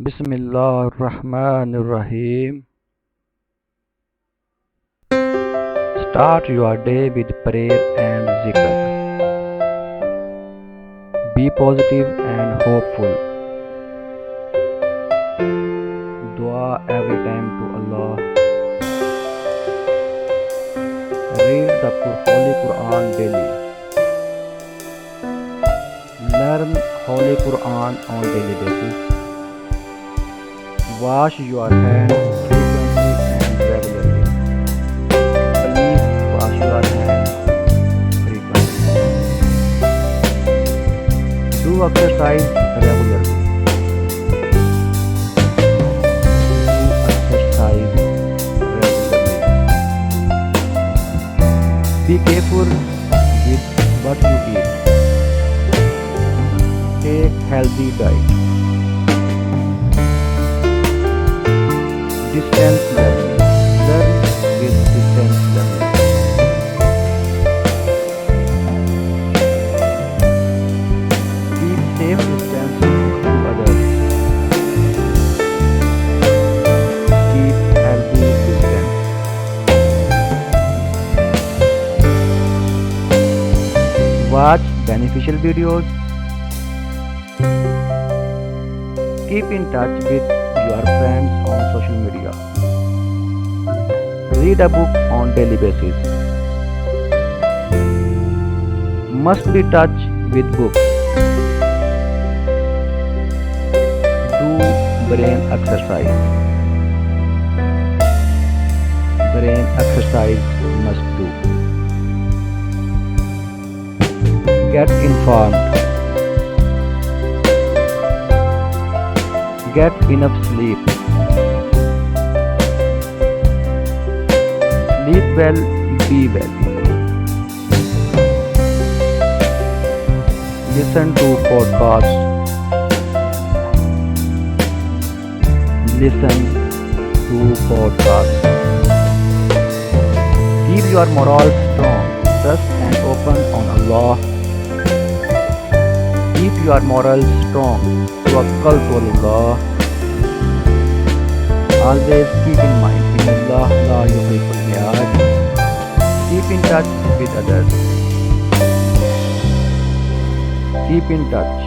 Bismillahirrahmanirrahim. Start your day with prayer and zikr. Be positive and hopeful. Dua every time to Allah. Read the Holy Quran daily. Learn Holy Quran on daily basis. Wash your hands frequently and regularly. Please wash your hands frequently. Do exercise regularly. Be careful with what you eat. Take healthy diet. Distance learning. Learn with distance learning. Keep safe distance to others. Keep healthy distance. Watch beneficial videos. Keep in touch with your friends on social media. Read a book on daily basis. Must be touched with books. Do brain exercise. Brain exercise must do. Get informed. Get enough sleep. Sleep well, be well. Listen to podcasts. Listen to podcasts. Keep your morale strong. Trust and open on Allah. Keep your morale strong. Tawakkal to Allah. Always keep in mind, Allah la yuhibbul mi'ad. Keep in touch with others. Keep in touch.